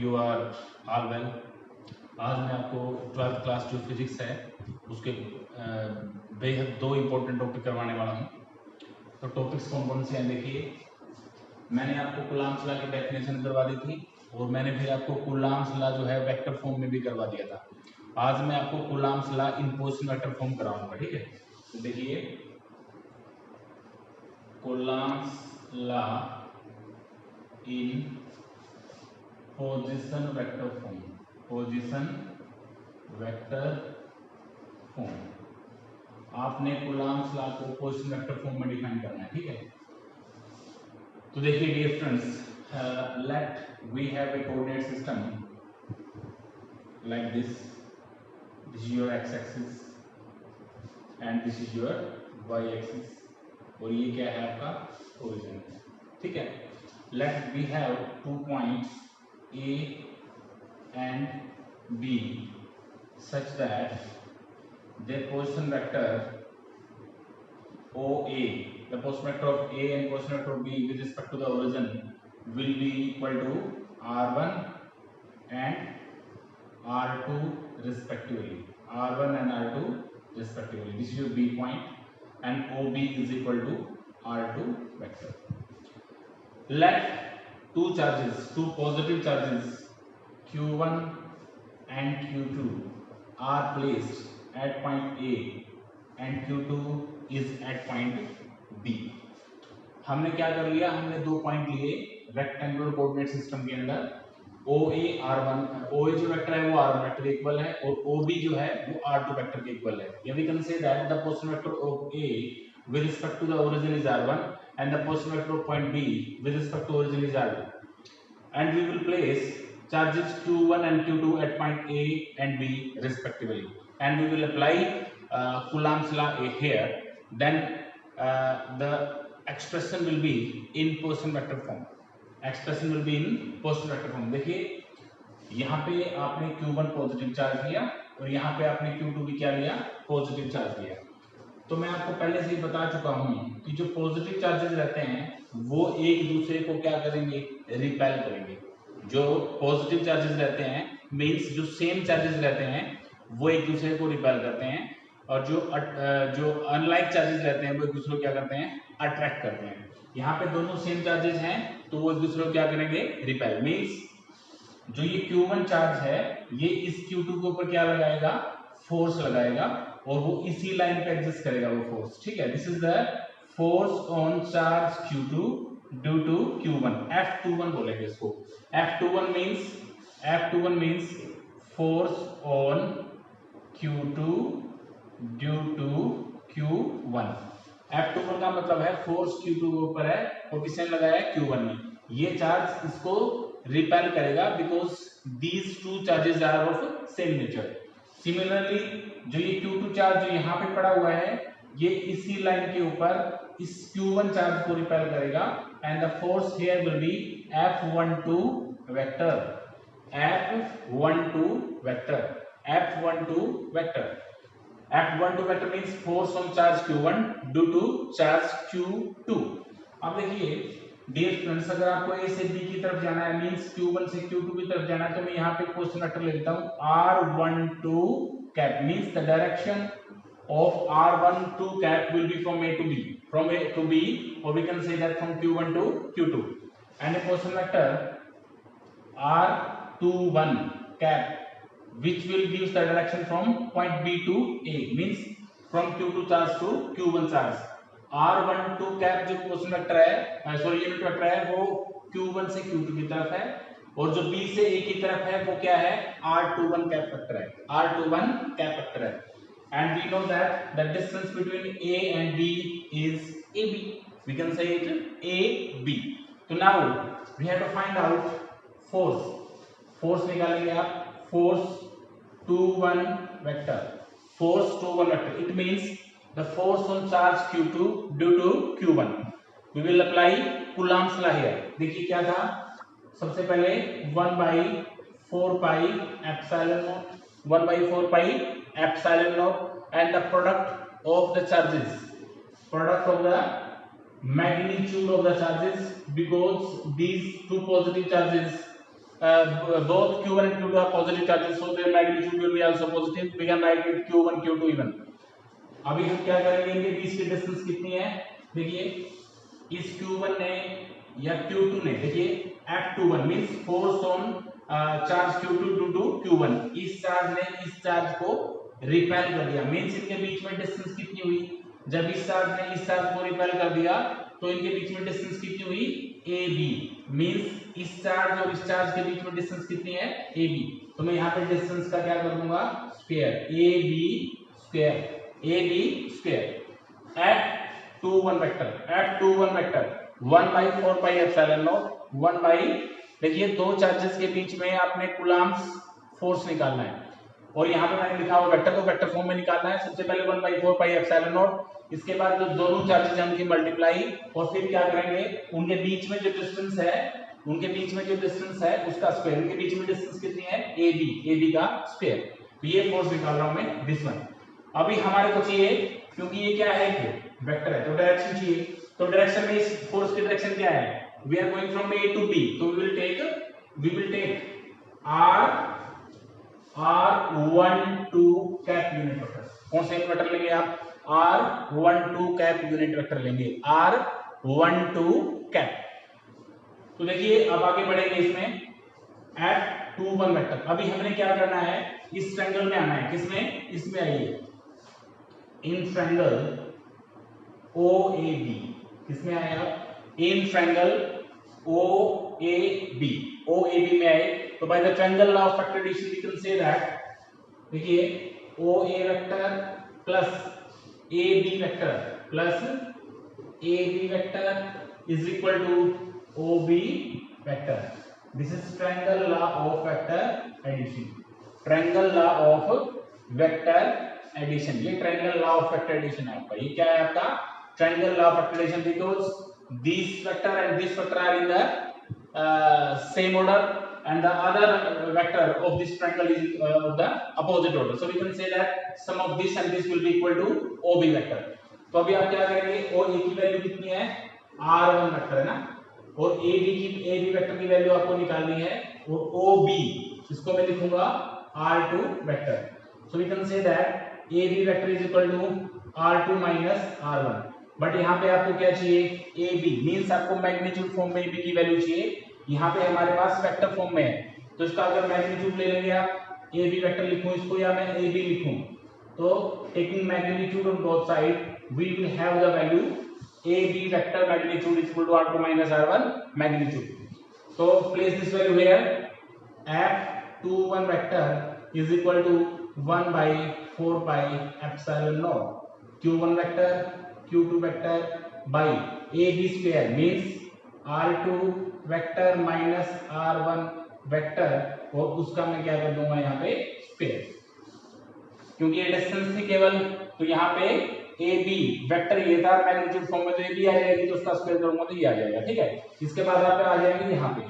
You are all well. आज मैं आपको 12th क्लास जो फिजिक्स है उसके बेहद दो इम्पोर्टेंट टॉपिक करवाने वाला हूँ। तो टॉपिक्स कौन कौन से हैं देखिए, मैंने आपको कूलॉम्स लॉ की डेफिनेशन करवा दी थी और मैंने फिर आपको कूलॉम्स लॉ जो है वेक्टर फॉर्म में भी करवा दिया था। आज मैं आपको Coulomb's law in position vector form कराऊंगा, ठीक है। तो देखिए Coulomb's law in position vector form, position vector form. आपने कूलॉम्स लॉ को पोजीशन वेक्टर फॉर्म में डिफाइन करना है, ठीक है। तो देखिए dear friends, let we have a coordinate system like this is your x axis and this is your y axis, और ये क्या है आपका ओरिजिन, ठीक है। Let we have 2 points A and B such that their position vector OA, the position vector of A and position vector of B with respect to the origin will be equal to R1 and R2 respectively. R1 and R2 respectively. This is your B point, and OB is equal to R2 vector. Let two charges, two positive charges Q1 and Q2 are placed at point A and Q2 is at point B. हमने क्या कर लिया, हमने दो point लिए rectangular coordinate system के अंदर। OA R1, OA जो वेक्टर है वो R1 वेक्टर के इक्वल है और OB जो है वो R2 वेक्टर के इक्वल है। या we can say that the position vector of A with respect to the origin is R1 and the position vector of point B with respect to origin is R2, and we will place charges Q1 and Q2 at point A and B respectively, and we will apply Coulomb's law here. Then the expression will be in position vector form. Expression will be in position vector form. देखिए यहाँ पे आपने Q1 positive charge लिया और यहाँ पे आपने Q2 भी क्या लिया, पॉजिटिव चार्ज लिया। तो मैं आपको पहले से ही बता चुका हूँ कि जो पॉजिटिव चार्जेस रहते हैं वो एक दूसरे को क्या करेंगे, रिपेल करेंगे। जो पॉजिटिव चार्जेस रहते हैं मींस जो सेम चार्जेस रहते हैं वो एक दूसरे को रिपेल करते हैं, और जो अनलाइक चार्जेस रहते हैं वो एक दूसरे को क्या करते हैं, अट्रैक्ट करते हैं। यहाँ पे दोनों सेम चार्जेस हैं तो वो एक दूसरे को क्या करेंगे, रिपेल। मींस जो ये Q1 चार्ज है ये इस Q2 के ऊपर क्या लगाएगा, फोर्स लगाएगा, और वो इसी लाइन पे एग्जिस्ट करेगा वो फोर्स, ठीक है। This is the force on charge Q2 due to Q1, F21 बोलेंगे इसको। F21 means force on Q2 due to Q1। F21 का मतलब है फोर्स Q2 के ऊपर है और किसने लगाया है, Q1 ने। ये चार्ज इसको रिपेल करेगा because these two charges are of same nature. Similarly जो ये Q2 चार्ज जो यहाँ पे पड़ा हुआ है ये इसी लाइन के ऊपर इस Q1 चार्ज को रिपेल करेगा, and the force here will be F12 vector, F12 vector, F12 vector. F12 vector means force on charge Q1 due to charge Q2। अब देखिए डियर फ्रेंड्स, अगर आपको A से B की तरफ जाना है मींस Q1 से Q2 की तरफ जाना है तो मैं यहाँ पे पोजीशन वेक्टर ले लेता हूँ R12 cap, means the direction of R12 cap will be from A to B, from A to B, or we can say that from Q1 to Q2, and a position vector R21 cap which will give the direction from point B to A, means from Q2 charge to Q1 charge। R12 cap जो position vector है, sorry unit vector है, वो Q1 से Q2 की तरफ है, और जो B से A की तरफ है वो क्या है, R21 कैप वेक्टर है, R21 कैप वेक्टर है। And we know that the distance between A and B is AB. We can say it AB. So now we have to find out force. Force निकालेंगे आप, force 21 vector, force 21 vector. It means the force on charge Q2 due to Q1. We will apply Coulomb's law here. देखिए क्या था, सबसे पहले 1/4 pi epsilon naught, 1/4 pi epsilon naught, and the product of the charges, product of the magnitude of the charges, because these two positive charges both q1 and q2 are positive charges, so their magnitude will be also positive. We can write it q1 q2 even. अभी हम क्या करेंगे, इनके बीच की distance कितनी है, देखिए इस q1 ने या q2 ने, देखिए F21 means force on charge q2 due to q1, इस चार्ज ने इस चार्ज को रिपेल कर दिया, मींस इनके बीच में डिस्टेंस कितनी हुई, जब इस चार्ज ने इस चार्ज को रिपेल कर दिया तो इनके बीच में डिस्टेंस कितनी हुई, AB, मींस इस चार्ज और इस चार्ज के बीच में डिस्टेंस कितनी है, AB। तो मैं यहाँ पे डिस्टेंस का क्या कर दूंगा, square, AB square at 21 vector 1 by 4 pi epsilon naught 1 by, देखिए दो चार्जेस के बीच में आपने कूलम्ब्स फोर्स निकालना है और यहाँ पे मैंने लिखा हुआ वेक्टर को वेक्टर फॉर्म में निकालना है। सबसे पहले 1 by 4 pi epsilon naught, इसके बाद जो दोनों चार्जेस हैं उनकी मल्टीप्लाई, और फिर क्या करेंगे, उनके बीच में जो डिस्टेंस है उसका स्क्वायर, उनके बीच में डिस्टेंस कितनी है, AB का स्क्वायर। तो ये फोर्स निकाल रहा हूं मैं, दिस वन। अभी हमारे को चाहिए, क्योंकि ये क्या है, वेक्टर है, तो डायरेक्शन चाहिए। तो डायरेक्शन में इस फोर्स की डायरेक्शन क्या है, we are going from A to B, तो we will take R12 cap unit vector. कौन सा यूनिट वेक्टर लेंगे आप, R12 कैप यूनिट वेक्टर लेंगे, R12 कैप। तो देखिए अब आगे बढ़ेंगे इसमें, F21 वेक्टर। अभी हमने क्या करना है, इस ट्रायंगल में आना है, किसमें, इसमें आइए, इन ट्रायंगल OAB, किसमें आए आप, इन ट्रायंगल OAB में आए, तो by the triangle law of factorization we can say that, देखिए OA vector plus AB vector is equal to OB vector. This is triangle law of vector addition, triangle law of vector addition, ये triangle law of vector addition है आपका। ये क्या है आपका, triangle law of vector addition, because this vector and this vector are in the same order and the other vector of this triangle is of the opposite order, so we can say that sum of this and this will be equal to OB vector। तो अभी आप क्या करेंगे, OA की value कितनी है, R1 vector है ना, और AB वेक्टर की वैल्यू आपको निकालनी है, और OB इसको मैं लिखूंगा R2 vector. So we can say that AB vector is equal to R2 minus R1, but यहाँ पे आपको क्या चाहिए, AB मींस आपको मैग्नीट्यूड फॉर्म में AB की वैल्यू चाहिए, यहाँ पे हमारे पास वेक्टर फॉर्म में है, तो इसका अगर मैग्नीट्यूड ले लेंगे आप, AB वेक्टर लिखूं इसको या मैं AB लिखूं, तो taking magnitude on both side we will have the value AB vector magnitude is equal to R2 minus R1 magnitude। so place this value here, F21 vector is equal to 1 by 4 pi epsilon naught Q1 vector Q2 vector by AB square means R2 vector minus R1 vector, और उसका मैं क्या कर दूंगा यहाँ पे square, क्योंकि ये डिस्टेंस थी केवल, तो यहाँ पे AB वेक्टर ये था मैग्नीट्यूड फॉर्म में, तो AB आ जाएगी, तो उसका स्क्वायर करूंगा तो ये आ जाएगा, ठीक है। इसके बाद आप आ जाएंगे यहाँ पे,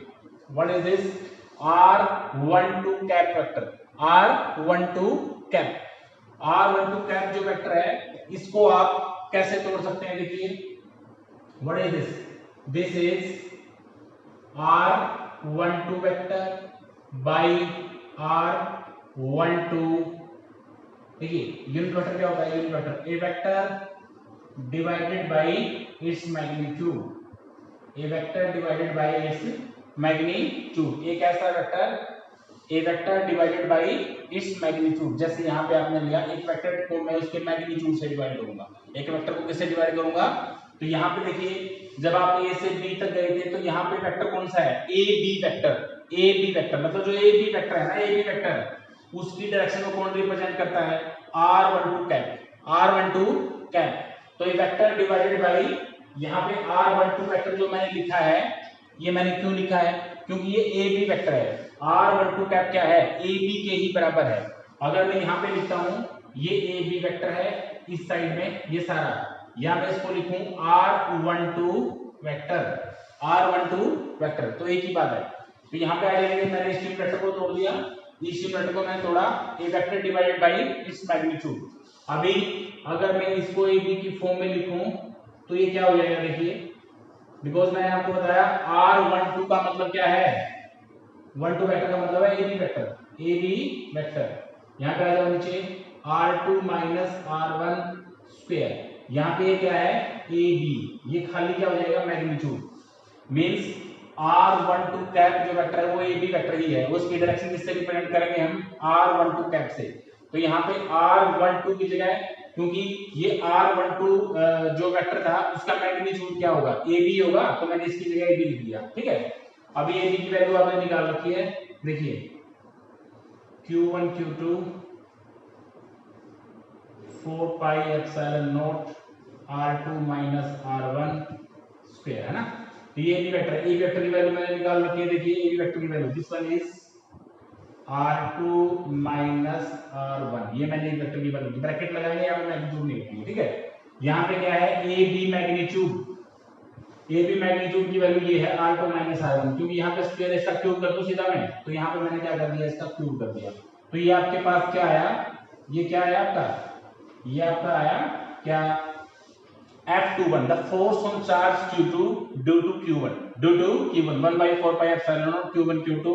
what is this, R12 cap vector, R12 cap जो वेक्टर है, इसको आप कैसे तोड़ सकते हैं, देखिए what is this, this is R12 vector by R12, देखिए यूनिट वेक्टर क्या होता है, unit vector A vector divided by its magnitude, a vector divided by its magnitude, एक ऐसा vector A vector divided by its magnitude, जैसे यहाँ पे आपने लिया एक वेक्टर को मैं उसके मैग्नीट्यूड से डिवाइड करूंगा, एक वेक्टर को किससे डिवाइड करूंगा, तो यहाँ पे देखिए जब आप ए से बी तक गए थे, तो यहाँ पे वेक्टर कौन सा है, ए बी वेक्टर, मतलब जो ए बी वेक्टर है ना, ए बी वेक्टर उसकी डायरेक्शन को कौन रिप्रेजेंट करता है, R12 कैप। तो ये वेक्टर डिवाइडेड बाय, यहाँ पे R12 वेक्टर जो मैंने लिखा है, ये मैंने क्यों लिखा है, क्योंकि ये AB वेक्टर है, R12 कैप क्या है, AB के ही बराबर है। अगर मैं यहाँ पे लिखता हूँ ये AB वेक्टर है इस साइड में, ये सारा, या मैं इसको लिखूं R12 वेक्टर, तो एक ही बात है। तो यहाँ पे आ जाएंगे, मैंने इस वेक्टर को तोड़ दिया, इस वेक्टर को मैंने तोड़ा, a vector divided by its magnitude. अभी अगर मैं इसको ए बी की फॉर्म में लिखूं तो ये क्या हो जाएगा, देखिए बिकॉज मैंने आपको बताया R12 का मतलब क्या है, 1 2 वेक्टर का मतलब है A B vector, A B vector. यहाँ पे आ जाओ नीचे r2 माइनस r1 स्क्वायर, यहाँ पे क्या है ए बी, ये खाली क्या हो जाएगा मैग्नीट्यूड। मींस r12 कैप जो वेक्टर है वो ए बी वेक्टर ही है, उसकी डायरेक्शन किससे रिप्रेजेंट करेंगे हम r12 कैप से। तो यहाँ पे r12 की जगह, क्योंकि ये r12 जो वेक्टर था उसका मैग्नीट्यूड क्या होगा ए बी होगा, तो मैंने इसकी जगह ए बी लिख दिया, ठीक है। अभी ए बी की वैल्यू आपने निकाल रखी है, देखिए q1 q2 4 pi epsilon naught r2 minus r1 square, है ना। तो ये A B vector, A B vector की वैल्यू मैंने निकाल रखी है, देखिए ए बी वेक्टर की value this one is r2 minus r1, ये मैंने वेक्टर की वैल्यू ब्रैकेट लगाएंगे, यहाँ पे मैग्नीट्यूड नहीं लिखेंगे, ठीक है। यहाँ पे क्या है A B magnitude, A B magnitude की वैल्यू ये है r2 माइनस r1, क्योंकि यहाँ पे स्क्वायर इसका क्यूब कर दो सीधा मैं, तो यहाँ पे मैंने क्या कर दिया इसका क्यूब कर दिया। तो ये आपके पास क्या आया, ये क्या आया आपका, ये आपका आया क्या F21, the force on charge Q2 due to Q1, due to Q1 1 by 4 pi epsilon naught Q1 Q2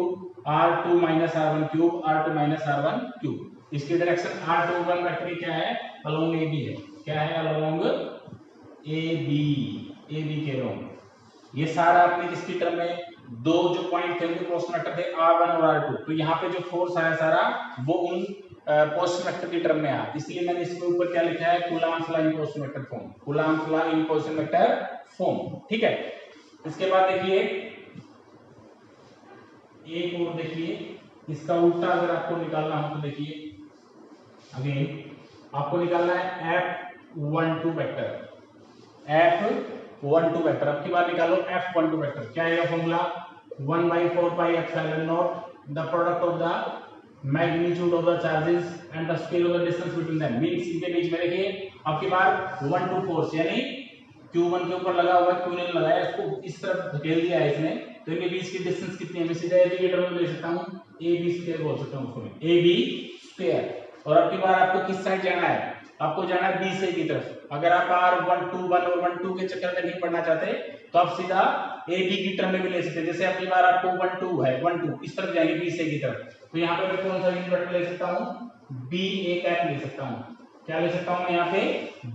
R2 minus R1 cube R2 minus R1 cube। इसकी डायरेक्शन R21 वेक्टर क्या है along AB है, क्या है along AB के along। ये सारा आपने किसकी टर्म में, दो जो पॉइंट थे उनके पोजिशन वेक्टर थे R1 और R2, तो यहाँ पे जो फोर्स आया सारा वो उन पोजिशन वेक्टर की टर्म में आया, इसलिए मैंने इसके ऊपर क्या लिखा है Coulomb's law in position vector form, Coulomb's law in position vector form, ठीक है। इसके बाद देखिए एक और देखिए, इसका उल्टा अगर आपको निकालना हो तो देखिए अगेन आपको निकालना है F12 वेक्टर, F12 वेक्टर। अब की बार निकालो F12 वेक्टर, क्या आएगा formula 1 by 4 pi epsilon naught the product of the magnitude of the charges and the scale of the distance between them, means इनके बीच में देखिए अब की बार 1 to फोर्स, यानी Q1 के ऊपर लगा हुआ है, Q1 लगाया, इसको इस तरफ धकेल दिया है इसने, तो इनके बीच की डिस्टेंस कितनी है, मैं सीधा ए की टर्म में ले सकता हूँ, ए बी स्क्वायर बोल सकता हूँ उसको, ए बी स्क्वायर। और अब की बार आपको किस साइड जाना है, आपको जाना है बी से की तरफ। अगर आप R12 1 और 1 2 के चक्कर में नहीं पढ़ना चाहते तो आप सीधा ए बी की टर्म में भी ले सकते हैं, जैसे अब की बार आपको 1 2 है 1 2 इस तरफ जाएंगे बी से की तरफ, तो यहाँ पे मैं कौन सा वेक्टर ले सकता हूँ, बी ए कैप ले सकता हूँ। क्या ले सकता हूँ मैं यहाँ पे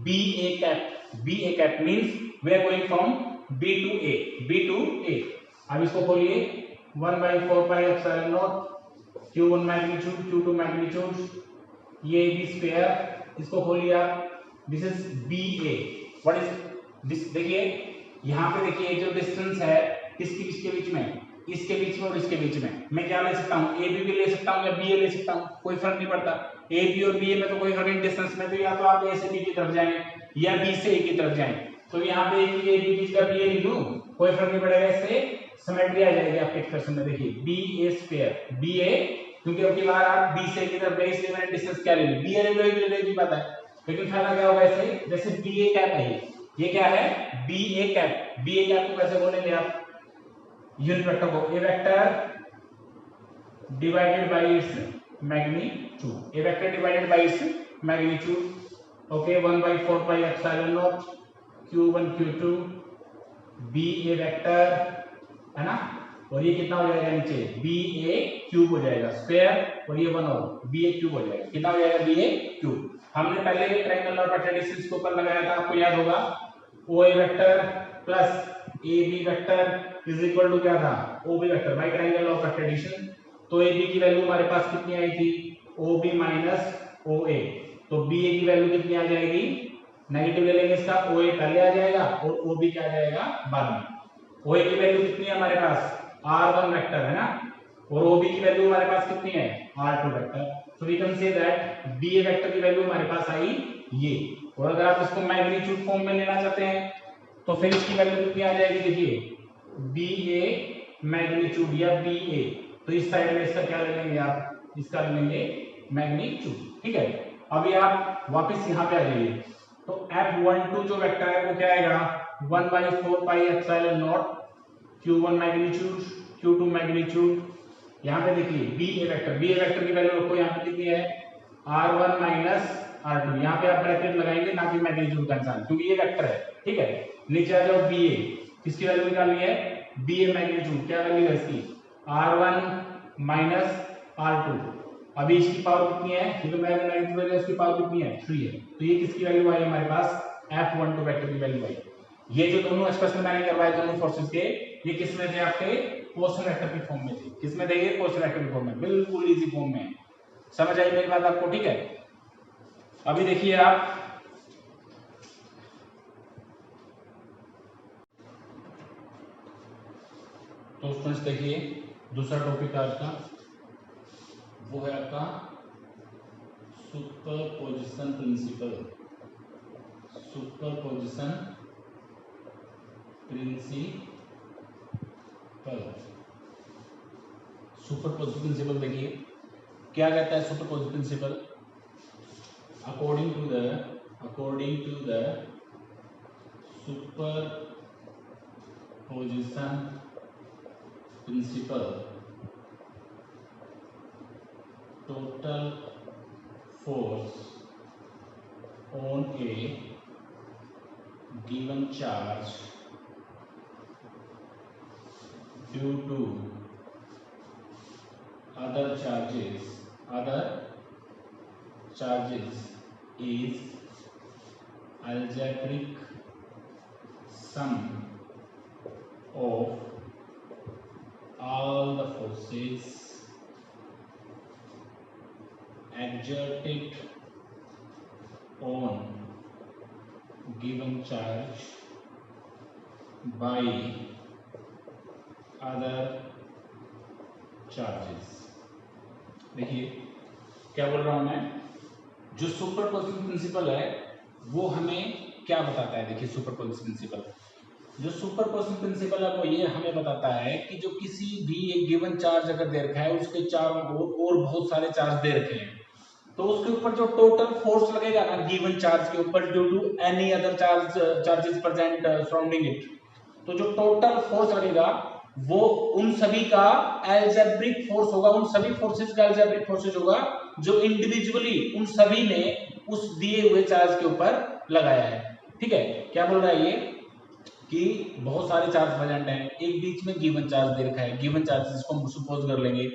b a cap, b a cap means we are going from b to a, b to a. अब इसको खोलिए 1 by 4 pi epsilon naught Q1 magnitude Q2 magnitude, ये बी स्क्वायर, इसको खोलिए आप, this is B A, what is this, देखिए यहाँ पे देखिए जो डिस्टेंस है किसके बीच में, इसके बीच में और इसके बीच में, मैं क्या ले सकता हूँ ए बी भी ले सकता हूँ या बी ए ले सकता हूँ, कोई फर्क नहीं पड़ता, ए बी और बी ए में तो कोई फर्क नहीं, डिस्टेंस में तो या तो आप ए से बी की तरफ जाएं या बी से ए की तरफ जाएं, तो यहाँ पे ए बी की जगह बी ए लिख दूं कोई फर्क नहीं पड़ेगा, इससे सिमेट्री आ जाएगी आपके एक्सप्रेशन में। देखिए बी ए स्क्वायर बी ए, क्योंकि अब की बार आप बी से की तरफ गए इसलिए मैंने डिस्टेंस क्या ले ली, बी ए ले लो, ये ले की बात है, लेकिन फायदा क्या होगा ऐसे, जैसे बी ए कैप है, ये क्या है b a cap, b a cap को कैसे बोलेंगे आप, यूनिट वेक्टर को a vector divided by its magnitude, a vector divided by its magnitude, okay 1 by 4 pi epsilon naught Q1 Q2 b A vector, है ना, और ये कितना हो जाएगा नीचे बी ए क्यूब हो जाएगा स्क्वायर, और ये 1 और बी ए क्यूब हो जाएगा, कितना हो जाएगा बी ए क्यूब। हमने पहले ट्रायंगल और रेडियस के ऊपर लगाया था, आपको याद होगा o a vector plus a B vector is equal to क्या था o b vector by triangle of radiation. तो ए बी की वैल्यू हमारे पास कितनी आई थी ओ बी माइनस ओ ए, तो बी ए की वैल्यू कितनी आ जाएगी, नेगेटिव ले लेंगे इसका, ओ ए पहले आ जाएगा और ओ बी क्या आ जाएगा बाद में। ओ ए की वैल्यू कितनी है हमारे पास R1 वेक्टर, है ना, और ओ बी की वैल्यू हमारे पास कितनी है R2 vector, so we can say that B A vector की वैल्यू हमारे पास आई ये, और अगर आप इसको मैग्नीट्यूड फॉर्म में लेना चाहते हैं तो फिर इसकी वैल्यू कितनी आ जाएगी, देखिए बी ए मैग्नीट्यूड या बी ए, तो इस साइड में इसका क्या ले लेंगे आप, इसका ले लेंगे मैग्नीट्यूड, ठीक है। अभी आप वापस यहाँ पे आ जाइए, तो F12 जो वेक्टर है वो क्या आएगा 1 by 4 pi epsilon naught Q1 magnitude Q2 magnitude, यहाँ पे देखिए बी ए वेक्टर की वैल्यू रखो, यहाँ पे कितनी है R1 माइनस R2, यहाँ पे आप ब्रैकेट लगाएंगे ना कि मैग्नीट्यूड का निशान, क्योंकि ये वेक्टर है, ठीक है। नीचे आ जाओ बी ए, किसकी वैल्यू निकालनी है बी ए मैग्नीट्यूड, क्या वैल्यू है इसकी R1 माइनस R2। अभी इसकी पावर कितनी है, ये तो मैंने 9 वैल्यू, इसकी पावर कितनी है 3 है, तो ये किसकी वैल्यू आई हमारे पास F12 वेक्टर की वैल्यू आई। ये जो दोनों एक्सप्रेशन मैंने करवाए दोनों फोर्सेस के, ये किस में थे आपके पोर्शन वेक्टर की फॉर्म में थे। किस में थे ये पोर्शन वेक्टर की फॉर्म में, बिल्कुल इजी फॉर्म में। समझ आई मेरी बात आपको, ठीक है। अभी देखिए आप तो स्टूडेंट्स देखिए दूसरा टॉपिक आज का वो है आपका superposition principle. Superposition principle, superposition principle देखिए क्या कहता है superposition principle. According to the superposition principle, total force on a given charge due to other charges is algebraic sum of all the forces exerted on given charge by other charges। देखिए क्या बोल रहा हूं मैं, जो superposition principle है वो हमें क्या बताता है। देखिए सुपरपोजिशन प्रिंसिपल, जो सुपरपोजिशन प्रिंसिपल है वो ये हमें बताता है कि जो किसी भी एक गिवन चार्ज अगर दे रखा है उसके चारों ओर और बहुत सारे चार्ज दे रखे हैं, तो उसके ऊपर जो टोटल फोर्स लगेगा ना गिवन चार्ज के ऊपर due to any other charges present surrounding it, तो जो टोटल फोर्स लगेगा वो उन सभी का अलजेब्रिक फोर्स होगा, उन सभी फोर्सेस का अलजेब्रिक फोर्सेस होगा जो इंडिविजुअली उन सभी ने उस दिए हुए चार्ज के ऊपर लगाया है। ठीक है, क्या बोल रहा है ये कि बहुत सारे चार्ज प्रेजेंट हैं, एक बीच में गिवन चार्ज दे रखा है, गिवन चार्ज जिसको हम सपोज कर लेंगे,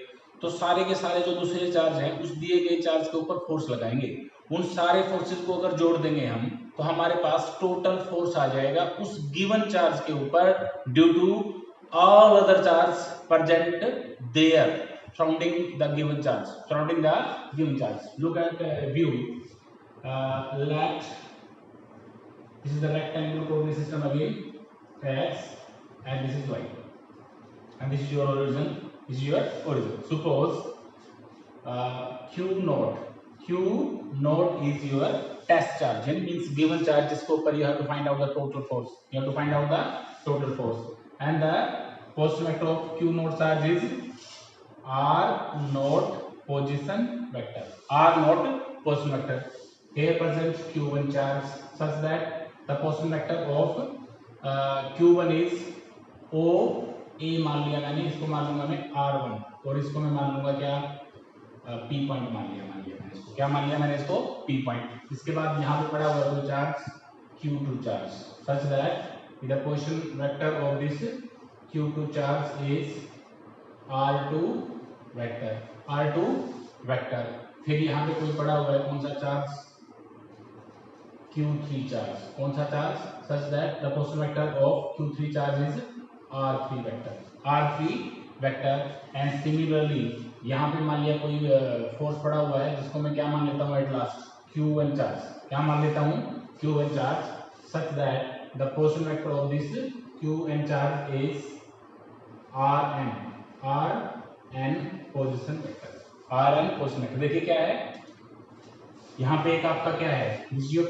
तो सारे के सारे जो दूसरे चार्ज हैं उस दिए गए चार्ज के ऊपर फोर्स लगाएंगे। उन सारे फोर्सेस को अगर जोड़ देंगे हम तो हमारे पास टोटल फोर्स आ जाएगा उस गिवन चार्ज के ऊपर due to all other charge present there surrounding the given charge, look at view, let this is the rectangular coordinate system again, x and this is y and this is your origin, suppose q naught is your test charge, and means given charge जिसके ऊपर you have to find out the total force, and the position vector of q naught charge is r naught position vector, here presents q1 charge such that the position vector of q1 is o a मान लिया मैंने, इसको मान लूंगा मैं r1 और इसको मैं मान लूंगा क्या p पॉइंट मान लिया मैंने इसको, क्या मान लिया मैंने इसको p पॉइंट। इसके बाद यहाँ पे पड़ा हुआ है charge q2 charge such that the position vector of this q2 charge is r2 vector. फिर यहाँ पे कोई पड़ा हुआ है कौन सा चार्ज q3 चार्ज, कौन सा charge such that the position vector of q3 charge is r3 vector and similarly यहाँ पे मान लिया कोई फोर्स पड़ा हुआ है जिसको मैं क्या मान लेता हूँ एट लास्ट q1 चार्ज, क्या मान लेता हूँ q1 charge such that the position vector of this q1 charge is rn position vector. देखिए क्या है यहाँ पे एक आपका क्या है this is your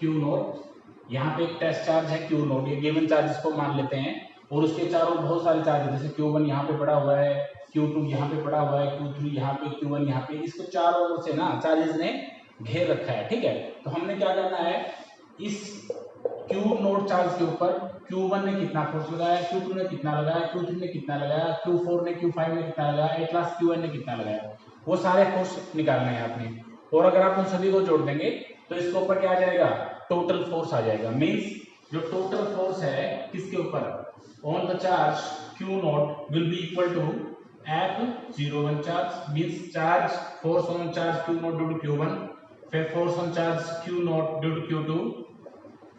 q note, यहाँ पे एक टेस्ट चार्ज है q नोट, ये गिवन चार्ज इसको मान लेते हैं और उसके चारों बहुत सारे चार्ज है, जैसे q1 यहाँ पे पड़ा हुआ है, q2 यहाँ पे पड़ा हुआ है, q3 यहाँ पे, q1 यहाँ पे, इसको चारों ओर से ना चार्जेस ने घेर रखा है। ठीक है, तो हमने क्या करना है इस q नोट चार्ज के ऊपर q1 ने कितना फोर्स लगाया, q2 ने कितना लगाया, q3 ने कितना लगाया, q4 ने, q5 ने कितना लगाया, एट लास्ट q1 ने कितना लगाया, वो सारे फोर्स निकालने हैं आपने। और अगर आप उन सभी को जोड़ देंगे तो इसके ऊपर क्या आ जाएगा टोटल फोर्स आ जाएगा। मींस जो टोटल फोर्स है किसके ऊपर on the charge q naught will be equal to F01 charge means charge force on charge Q naught due to Q1, फिर force on charge Q naught due to Q2,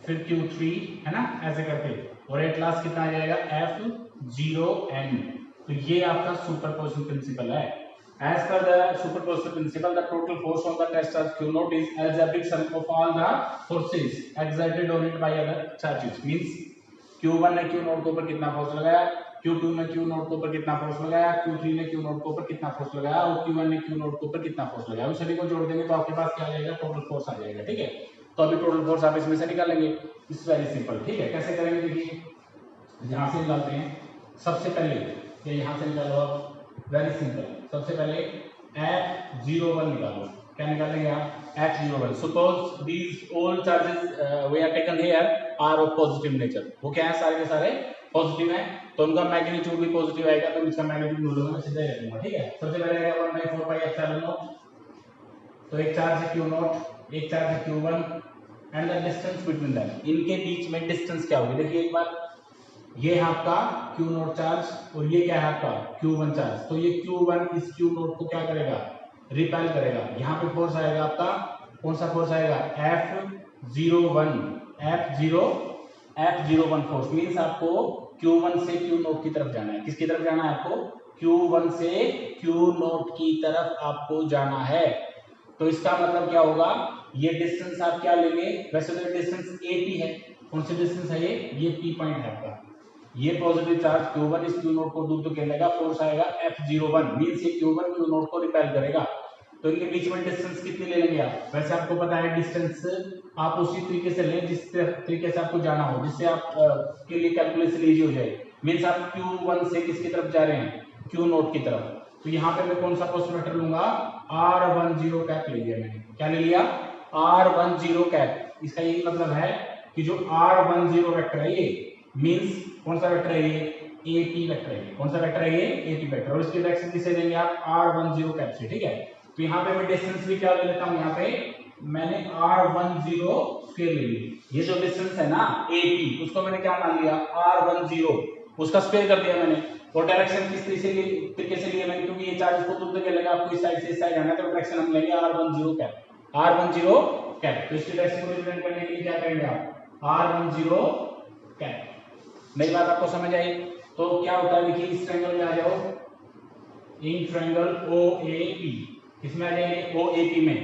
फिर Q3, है ना, ऐसे करके, और एट लास्ट कितना आ जाएगा F0n। तो ये आपका सुपरपोजिशन प्रिंसिपल है। As per the superposition principle, the total force on the test charge Q naught is algebraic sum of all the forces exerted on it by other charges. Means Q1 ने Q naught के ऊपर कितना force लगाया, Q2 ने Q naught के ऊपर कितना force लगाया, Q3 ने Q naught के ऊपर कितना फोर्स लगाया, और Q1 ने Q naught के ऊपर कितना फोर्स लगाया। उन सभी को जोड़ देंगे तो आपके पास क्या आ जाएगा, टोटल फोर्स आ जाएगा। ठीक है, तो अभी टोटल फोर्स आप इसमें से निकालेंगे। It's very simple. ठीक है, कैसे करेंगे, देखिए यहाँ से निकालते हैं। सबसे पहले ये यहाँ से निकालो आप, वेरी सिंपल। सबसे पहले F01 निकालो। क्या निकालेंगे आप, F01। Suppose these all charges we are taken here are of positive nature. वो क्या है, सारे के सारे पॉजिटिव है, तो उनका मैग्नीट्यूड भी पॉजिटिव आएगा, तो इसका मैग्नीट्यूड मैं सीधा ही रखूंगा। ठीक है, सबसे पहले आएगा 1/4 पाई एप्सिलॉन नॉट। तो एक चार्ज है Q नॉट, एक चार्ज है Q1, and the distance between them, इनके बीच में डिस्टेंस क्या होगी। देखिए एक बार, ये है आपका Q नॉट चार्ज और ये क्या है आपका Q1 चार्ज। तो ये Q1 इस Q नॉट को क्या करेगा, रिपेल करेगा। यहाँ पे फोर्स आएगा आपका, कौन सा फोर्स आएगा, F01 फोर्स। मींस आपको Q1 से Q नॉट की तरफ जाना है। किसकी तरफ जाना है आपको, Q1 से Q नॉट की तरफ आपको जाना है। तो इसका मतलब क्या होगा, ये डिस्टेंस आप क्या लेंगे, वैसे तो डिस्टेंस AP है, कौन सी डिस्टेंस है ये P पॉइंट है आपका। ये पॉजिटिव चार्ज Q1 इस Q नोट को दूर तो खेलेगा, फोर्स आएगा F01, मींस ये Q1 Q नोट को रिपेल करेगा। तो इनके बीच में डिस्टेंस कितनी ले लेंगे आप, वैसे आपको पता है डिस्टेंस आप उसी तरीके से लें जिस तरीके से आपको जाना हो, जिससे आप के लिए कैलकुलेशन इजी हो जाए। मींस आप Q1 से किसकी तरफ जा रहे हैं, Q नोट की तरफ। तो यहाँ पे मैं कौन सा पोस्ट वेक्टर लूंगा, R10 कैप ले लिया मैंने। क्या ले लिया, R10 कैप। इसका यही मतलब है कि जो R10 वेक्टर है ये मींस कौन सा वेक्टर है, ये AP वेक्टर है। कौन सा वेक्टर है ये, AP वेक्टर। और इसकी डायरेक्शन किससे देंगे आप, R10 कैप से। ठीक है, तो यहाँ पे मैं डिस्टेंस भी क्या ले लेता हूँ, यहाँ पे मैंने R10 स्क्वायर ले लिया। ये जो डिस्टेंस है ना AP, उसको मैंने क्या मान लिया, R10, उसका स्क्वायर कर दिया मैंने। और डायरेक्शन किस तरीके से लिए मैंने, क्योंकि ये चार्ज इसको दूर तक लेगा, आपको इस साइड से इस साइड आना है, तो डायरेक्शन हम लेंगे R10 कैप। R10 कैप, तो इसकी डायरेक्शन को रिप्रेजेंट करने के लिए क्या करेंगे आप, R10 कैप। मेरी बात आपको समझ आई। तो क्या होता है, देखिए इस ट्रायंगल में आ जाओ, इन ट्रायंगल OAP, किसमें आ जाएंगे, OAP में।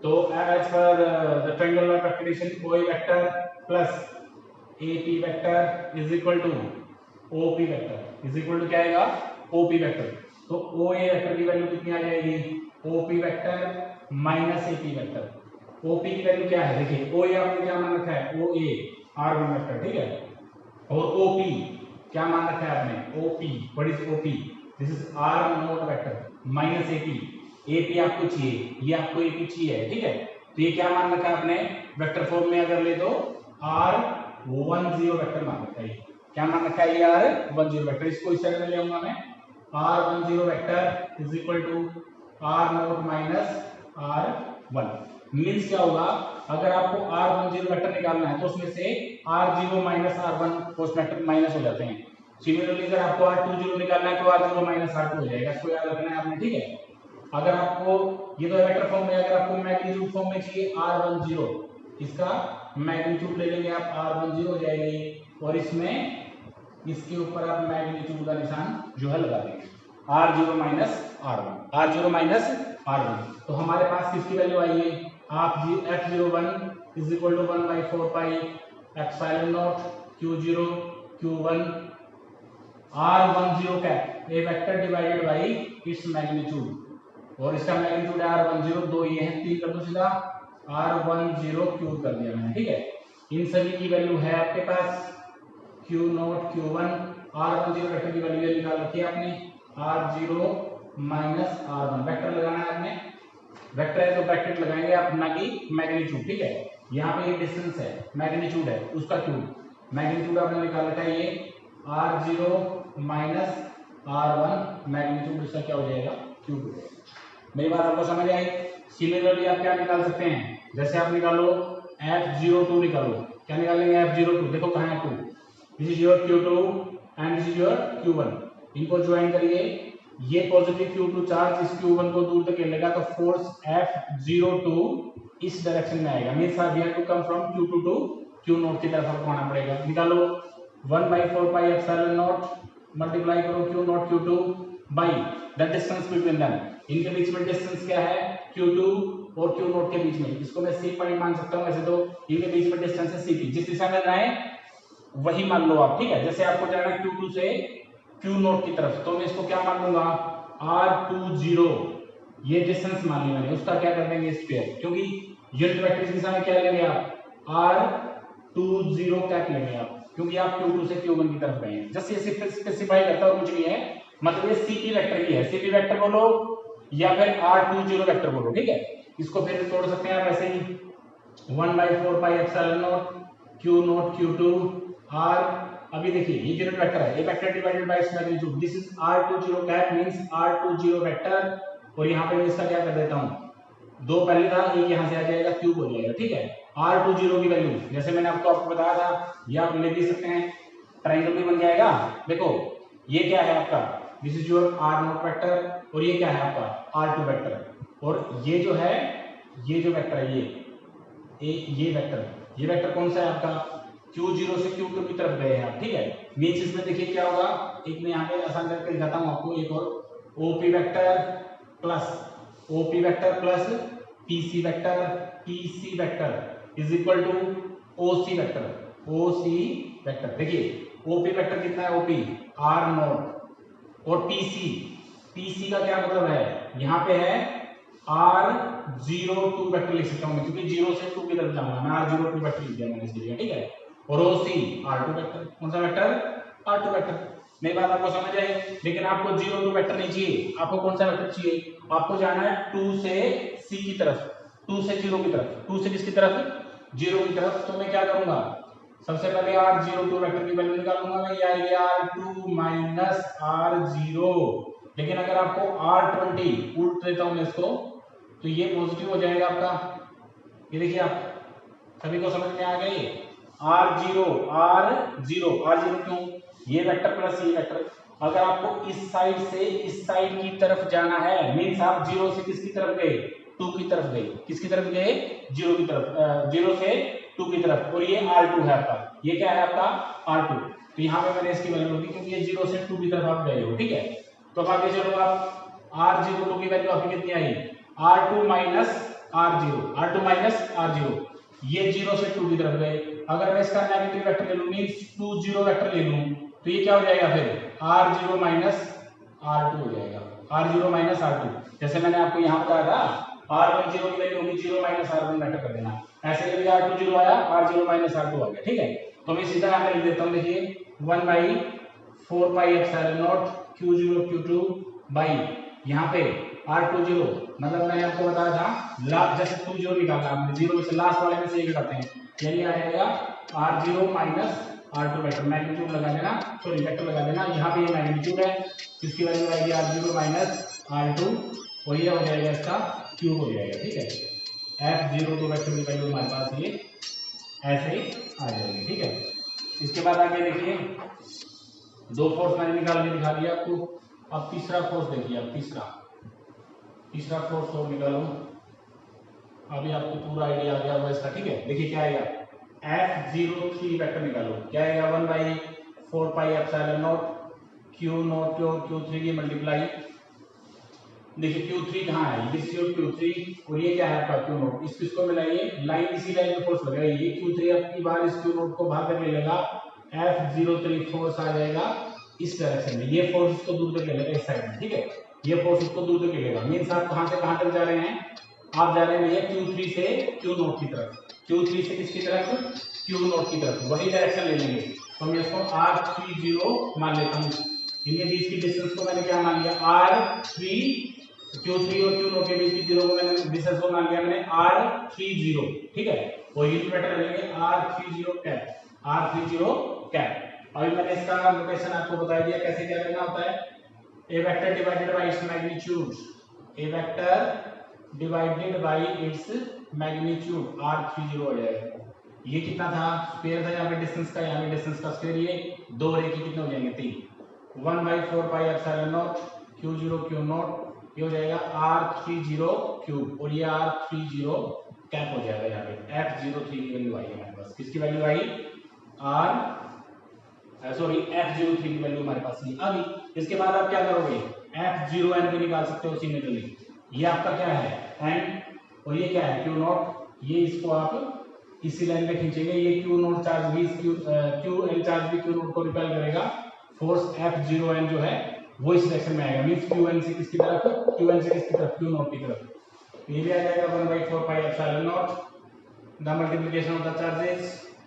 तो as per the triangle of activation OA vector plus AP vector is equal to OP vector, is equal to क्या आएगा, OP वेक्टर। तो OA वेक्टर की वैल्यू कितनी आ जाएगी, OP vector minus AP vector. OP की वैल्यू क्या है, देखिए OA आपने क्या मान रखा है, OA R1 वेक्टर। ठीक है, और OP क्या मान रखा है आपने, OP, what is OP, this is R note vector minus AP। AP आपको चाहिए, ये आपको AP चाहिए। ठीक है, तो ये क्या मान रखा है आपने, वेक्टर फॉर्म में अगर ले तो R10 वेक्टर मान रखा है। क्या मान रखा है, ये R10 वेक्टर। इसको इस साइड में ले आऊंगा मैं, R10 vector is equal to R naught minus R1। Means क्या होगा, अगर आपको R10 वेक्टर निकालना है तो उसमें से R0 minus R1 post vector minus हो जाते हैं। सिमिलरली अगर आपको R20 निकालना है तो R0 माइनस R2 हो जाएगा। इसको याद रखना है आपने। ठीक है, अगर आपको ये तो वेक्टर फॉर्म में, अगर आपको मैग्नीट्यूड फॉर्म में चाहिए R10, इसका मैग्नीट्यूड ले लेंगे आप, R10 हो जाएगी, और इसमें इसके ऊपर आप मैग्नीट्यूड का निशान जो है लगा देंगे, R0 minus R1, R0 minus R1। तो हमारे पास किसकी वैल्यू आई है, आप F01 is equal to 1/4 pi epsilon naught Q0 Q1 R10 cap, a vector divided by its magnitude, और इसका मैग्नीट्यूड है R10, दो ये हैं, 3 कर दो सीधा, R10 क्यूब कर दिया मैंने। ठीक है, इन सभी की वैल्यू है आपके पास Q not Q1, R10 vector की वैल्यू निकाल रखी है आपने, R0 माइनस R1। वेक्टर लगाना है आपने, वेक्टर है तो ब्रैकेट लगाएंगे आप, ना कि मैग्नीट्यूड। ठीक है, यहाँ पे ये डिस्टेंस है, मैग्नीट्यूड है उसका क्यूब, मैग्नीट्यूड आपने निकाल रखा है ये R0 माइनस R1, मैग्नीट्यूड इसका क्या हो जाएगा, क्यूब हो जाएगा। मेरी बात आपको समझ आई। सिमिलरली आप क्या निकाल सकते हैं, जैसे आप निकालो F02 निकालो। क्या निकालेंगे, F02, देखो कहाँ है 2, this is your Q2 and this is your Q1, इनको ज्वाइन करिए ये पॉजिटिव Q2 चार्ज इस Q1 को दूर तक लेगा तो फोर्स F02 इस डायरेक्शन में आएगा। Means we have to come from Q2 to Q0 की तरफ आपको आना पड़ेगा। निकालो 1/4 पाई एप्सिलॉन नॉट मल्टीप्लाई करो Q0 Q2 by the distance between them. इनके बीच में डिस्टेंस क्या है Q2 और Q0 के बीच में, इसको मैं C पॉइंट मान सकता हूं। वैसे तो इनके बीच में डिस्टेंस है CP, जिस दिशा में जाए वही मान लो आप, ठीक है। जैसे आपको जाना है Q2 से Q0 की तरफ, तो मैं इसको क्या मान लूंगा R20, ये डिस्टेंस मान लिया मैंने, उसका क्या कर देंगे स्क्वायर, क्योंकि यूनिट वेक्टर की दिशा में क्या लेंगे आप R20 कैप लेंगे आप, क्योंकि आप Q2 से Q1 की तरफ गए हैं। जस्ट ये स्पेसिफाई करता है और कुछ नहीं है, मतलब ये CP वेक्टर ही है। CP वेक्टर बोलो या फिर R20 वेक्टर बोलो, ठीक है। इसको फिर तोड़ सकते हैं आप ऐसे ही 1/4 pi epsilon naught Q0 Q2 R। अभी देखिए ये यूनिट वेक्टर है, ये vector divided by its magnitude, this is R20 cap means R20 vector. और यहां पे मैं इसका क्या कर देता हूं, दो पहले था, एक यहां से आ जाएगा, क्यूब हो जाएगा, ठीक है। R20 की वैल्यू जैसे मैंने आपको बताया था, ये आप ले भी सकते हैं, ट्रायंगल भी बन जाएगा। देखो ये क्या है आपका, this is your R0 vector, और ये क्या है आपका R2 वेक्टर, और ये जो है ये जो वेक्टर है ये वेक्टर कौन सा है आपका Q0 से Q2 की तरफ गए हैं आप, ठीक है। मींस इसमें देखिए क्या होगा, एक मैं यहाँ पे आसान करके दिखाता हूँ आपको, एक और OP vector plus PC vector is equal to OC vector. देखिए OP वेक्टर कितना है, OP R0, और PC का क्या मतलब है, यहाँ पे है R02 वेक्टर लिख सकता हूँ मैं, क्योंकि 0 से 2 की तरफ जाऊंगा मैं, R02 वेक्टर लिख दिया मैंने इसके लिए, ठीक है। और OC R2 वेक्टर, कौन सा वेक्टर R2 वेक्टर। मेरी बात आपको समझ आई। लेकिन आपको 02 वेक्टर नहीं चाहिए, आपको कौन सा वेक्टर चाहिए, आपको जाना है 2 से C की तरफ, 2 से 0 की तरफ, 2 से किसकी तरफ 0 की तरफ। तो मैं क्या करूंगा, सबसे पहले R02 वेक्टर की वैल्यू निकालूंगा मैं, ये आएगी R2 माइनस R0। लेकिन अगर आपको R20 उल्ट देता हूं मैं इसको, तो ये पॉजिटिव हो जाएगा आपका। ये देखिए आप सभी को समझ में आ गई, R0 क्यों, ये वेक्टर प्लस ये वेक्टर। अगर आपको इस साइड से इस साइड की तरफ जाना है, मींस आप 0 से किसकी तरफ गए 2 की तरफ गए, किसकी तरफ गए 0 की तरफ, 0 से 2 की तरफ। और ये R2 है आपका, ये क्या है आपका R2। तो यहाँ पे मैंने इसकी वैल्यू होगी, क्योंकि ये 0 से 2 की तरफ आप गए हो, ठीक है। तो अब आगे चलो आप, R02 की वैल्यू आपकी कितनी आई, R2 माइनस R0, ये 0 से 2 की तरफ गए। अगर मैं इसका नेगेटिव वेक्टर ले लूं, मींस 20 वेक्टर ले लूं, तो ये क्या हो जाएगा फिर R0 माइनस R2 हो जाएगा, R0 माइनस R2। जैसे मैंने आपको यहाँ बताया था, R10 की वैल्यू होगी 0 माइनस R1 वेक्टर कर देना, ऐसे जब R20 आया R0 माइनस R2 आ गया, ठीक है। तो मैं सीधा यहाँ पे लिख देता हूँ, देखिए 1/4 pi epsilon naught Q0 Q2 by यहाँ पे R20, मतलब मैंने आपको बताया था जैसे 20 निकालना आपने, 0 में से लास्ट वाले में से एक घटाते हैं, यानी आ जाएगा R0 minus R2 vector, magnitude लगा देना, सॉरी वेक्टर लगा देना। यहाँ पे ये मैग्नीट्यूड है, इसकी वैल्यू आएगी R0 माइनस R2, और ये हो जाएगा इसका क्यूब हो जाएगा, ठीक है। F02 वेक्टर की वैल्यू हमारे पास ये ऐसे ही आ जाएगी, ठीक है। इसके बाद आगे देखिए, दो फोर्स मैंने निकाल के दिखा दिया आपको। अब तीसरा फोर्स देखिए, अब तीसरा फोर्स और निकालो, अभी आपको पूरा आइडिया आ गया होगा इसका, ठीक है। देखिए क्या आएगा, F03 वेक्टर निकालो, क्या आएगा 1/4 पाई एप्सिलॉन नॉट Q0 और Q3 की मल्टीप्लाई। देखिए Q3 कहाँ है, दिस योर Q3, और ये क्या है आपका Q0, इसको मिलाइए, लाइन इसी लाइन में फोर्स लगाइए, ये Q3 आपकी बार इस Q0 को भाग कर ले लेगा, F03 फोर्स आ जाएगा इस डायरेक्शन में, ये फोर्स इसको दूर तक ले लेगा इस साइड में, ठीक है। ये फोर्स इसको दूर तक ले लेगा, मींस आप कहां से कहां तक जा रहे हैं, आप जा रहे हैं भैया Q3 से Q0 की तरफ, Q3 से किसकी तरफ Q0 की तरफ, वही डायरेक्शन ले लेंगे। तो मैं इसको R30 मान लेता हूँ, इनके बीच की डिस्टेंस को मैंने क्या मान लिया R3, Q3 और Q0 के बीच की जीरो को मैंने डिस्टेंस को मान लिया मैंने R30, ठीक है। और यूनिट वेक्टर लेंगे R30 कैप। अभी मैंने इसका नोटेशन आपको बता दिया कैसे क्या करना होता है, a vector divided by its magnitude, a vector divided by its magnitude R30 हो जाएगा। ये कितना था, स्क्वायर था यहाँ पे डिस्टेंस का, यहाँ पे डिस्टेंस का स्क्वायर, ये दो और एक कितने हो जाएंगे 3, 1/4 pi epsilon naught Q0 Q not ये हो जाएगा R30 क्यूब और ये R30 कैप हो जाएगा। यहाँ पे F03 की वैल्यू आई है हमारे पास। किसकी वैल्यू आई? F03 की वैल्यू हमारे पास नहीं आ गई। इसके बाद आप क्या करोगे? F0n भी निकाल सकते हो सिमिलरली। ये आपका क्या है? n और ये क्या है? Q not. ये इसको आप इसी लाइन पे खींचेंगे। ये Q नॉट चार्ज भी QL चार्ज भी Q नॉट को रिपेल करेगा। फोर्स F0n जो है वो इस डायरेक्शन में आएगा। मींस QN से किसकी तरफ? QN से किसकी तरफ? Q नॉट की तरफ। ये भी आ जाएगा 1/4 pi epsilon not the multiplication of the charges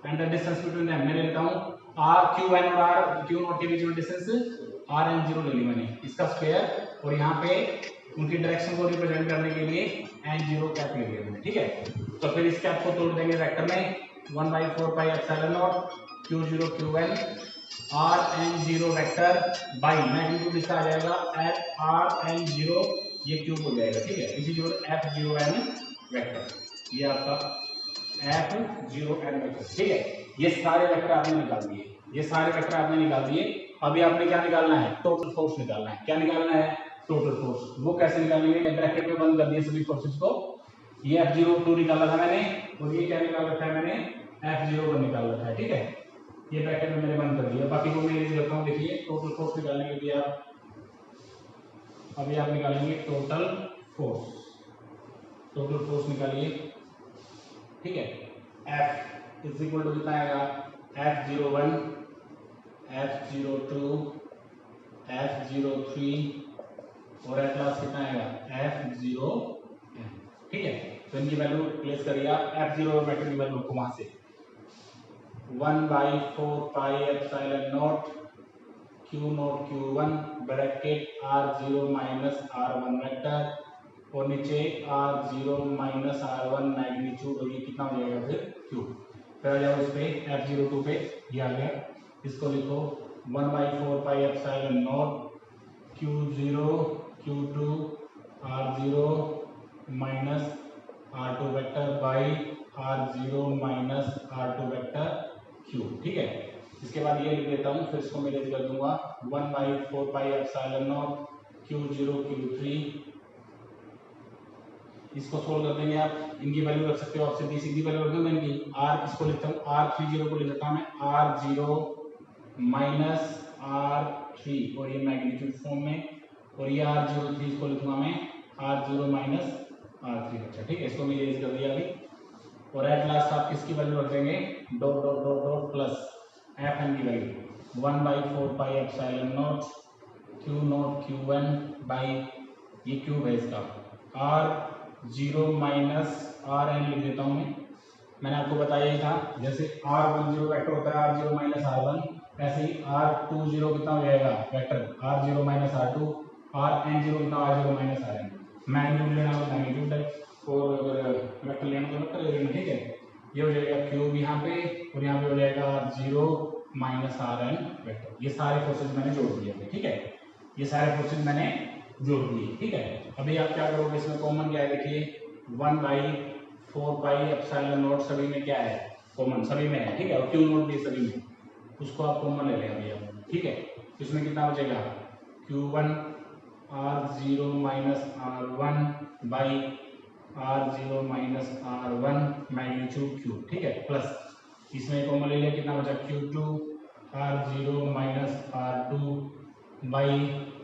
and the distance between them. मैं लेता हूं QN और Q नॉट के बीच में डिस्टेंस RN0 ले ली मैंने, इसका स्क्वायर, और यहाँ पे उनकी डायरेक्शन को रिप्रेजेंट करने के लिए N0 कैप ले लिया मैंने। ठीक है, तो फिर इस कैप को तोड़ देंगे वेक्टर में 1/4 pi epsilon naught Q0 QN RN0 vector by magnitude इसका आ जाएगा RN0, ये क्यूब हो जाएगा। ठीक है, इसी जोड़ F0n वेक्टर, ये आपका F0n वेक्टर। ठीक है, ये सारे वेक्टर आपने निकाल दिए, ये सारे वेक्टर आपने निकाल दिए। अभी आपने क्या निकालना है? टोटल फोर्स निकालना है। क्या निकालना है? Total force. वो कैसे निकालेंगे? ब्रैकेट में बंद कर दिए सभी फोर्सेस को। ये F02 निकाला था मैंने, और ये क्या निकाल रखा है मैंने? F01 निकाल रखा है। ठीक है, ये ब्रैकेट में मैंने बंद कर दिया। बाकी को मैं यूज करता हूँ। देखिए, टोटल फोर्स निकालने के लिए अभी आप निकालेंगे टोटल फोर्स। टोटल फोर्स निकालिए। ठीक है, F इज इक्वल टू कितना आएगा? F01 F02 F03 और एट लास्ट कितना आएगा? F0n। ठीक है, तो इनकी वैल्यू प्लेस करिए आप। F0 वेक्टर की वैल्यू को वहां से 1/4 pi epsilon not Q not Q1 bracket R0 minus R1 vector और नीचे R0 माइनस R1 मैग्नीट्यूड, और ये कितना हो जाएगा फिर? Q। फिर आ जाओ इस पे F02 पे, ये आ गया। इसको लिखो 1/4 pi epsilon naught Q0 Q2 R0 minus R2 vector by R0 minus R2 vector Q। ठीक है, इसके बाद ये लिख देता हूँ, फिर इसको मैं रेज कर दूंगा 1/4 pi epsilon naught Q0 Q3। इसको सोल्व कर देंगे आप। इनकी वैल्यू रख सकते हो आप, सीधी सीधी वैल्यू रख दो। मैं इनकी R इसको लिखता हूँ, R30 को लिख देता हूँ मैं R0 माइनस R3 और ये मैग्नीट्यूड फॉर्म में, और ये R03 इसको लिखूंगा मैं R0 माइनस R3। अच्छा, ठीक है, इसको मैं रेज कर दिया अभी। और एट लास्ट आप किसकी वैल्यू रख देंगे? Dot dot dot dot plus Fn की value 1/4 pi epsilon not Q not Q1 by, ये क्यूब है इसका, R0 माइनस Rn लिख देता हूँ मैं। मैंने आपको बताया ही था, जैसे R10 वेक्टर होता है R0 माइनस R1, ऐसे ही R20 कितना हो जाएगा vector? R0 minus R2, Rn0 कितना? R0 minus Rn। मैग्नीट्यूड लेना हो मैग्नीट्यूड है, और अगर वेक्टर लेना तो वेक्टर ले लेना। ठीक है, ये हो जाएगा क्यूब यहाँ पे, और यहाँ पे हो जाएगा R0 माइनस Rn वेक्टर। ये सारे फोर्सेज मैंने जोड़ दिए थे। ठीक है, ये सारे फोर्सेज मैंने जोड़ दिए। ठीक है, अभी आप क्या करोगे? इसमें कॉमन क्या है? देखिए 1/4 पाई एप्सिलॉन नॉट सभी में क्या है? कॉमन सभी में है। ठीक है, और Q नॉट भी सभी में, उसको आप कॉमन ले लें अभी आप। ठीक है, इसमें कितना बचेगा? Q1 R0 minus R1 by R0 minus R1 magnitude Q। ठीक है, प्लस इसमें कॉमन ले लिया, कितना बचा? Q2 R0 minus R2 by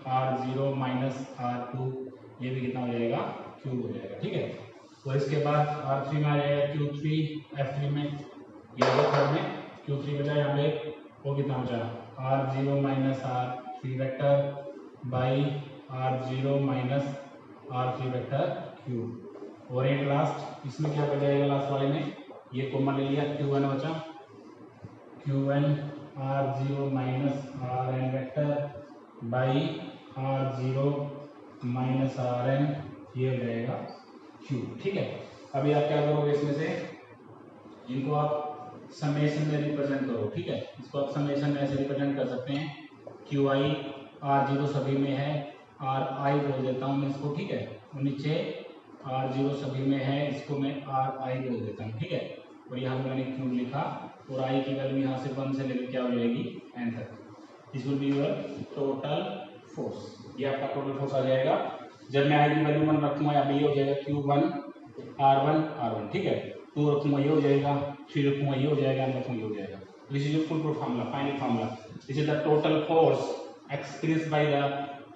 R0 minus R2, ये भी कितना हो जाएगा? क्यूब हो जाएगा। ठीक है, और इसके बाद R3 में आ जाएगा Q3, F3 में, ये थर्ड में Q3 बचा यहाँ पे, वो कितना बचा? R0 minus R3 vector by R0 minus R3 vector cube, और एक लास्ट इसमें क्या बच जाएगा? लास्ट वाले में ये कॉमन ले लिया, Q1 बचा, Q1 R0 minus Rn vector by R0 minus Rn, ये हो जाएगा Q। ठीक है, अभी आप क्या करोगे? इसमें से इनको आप समेशन में रिप्रेजेंट करो। ठीक है, इसको आप समेशन में ऐसे रिप्रेजेंट कर सकते हैं, QI R0 सभी में है, RI बोल देता हूँ मैं इसको। ठीक है, और नीचे R0 सभी में है, इसको मैं RI बोल देता हूँ। ठीक है, और यहाँ मैंने क्यूब लिखा, और I की वैल्यू यहाँ से 1 से लेकर क्या हो जाएगी? N तक। This will be your total force. ये आपका टोटल फोर्स आ जाएगा। जब मैं आई की वैल्यू 1 रखूंगा यहाँ पे ये हो जाएगा Q1 R1 ठीक है, 2 रखूंगा ये हो जाएगा, 3 रखूंगा ये हो जाएगा, एंड रखूंगा ये हो जाएगा। This is your full proof formula, final formula. This is the total force experienced by the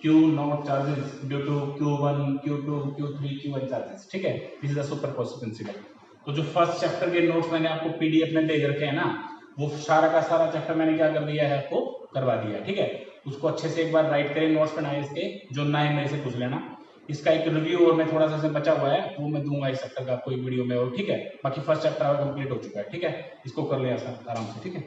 Q0 charges due to Q1, Q2, Q3, Q1 charges, ठीक है। This is the superposition principal. तो जो first chapter के notes मैंने आपको PDF में भेज रखे हैं ना, वो सारा का सारा चैप्टर मैंने क्या कर दिया है, आपको करवा दिया है, ठीक है। उसको अच्छे से एक बार राइट करें, नोट्स बनाए इसके, जो ना है मेरे से पूछ लेना। इसका एक रिव्यू और मैं थोड़ा सा बचा हुआ है, वो मैं दूंगा इस चैप्टर का आपको एक वीडियो में, और ठीक है। बाकी फर्स्ट चैप्टर कंप्लीट हो चुका है, ठीक है। इसको कर ले आराम से, ठीक है।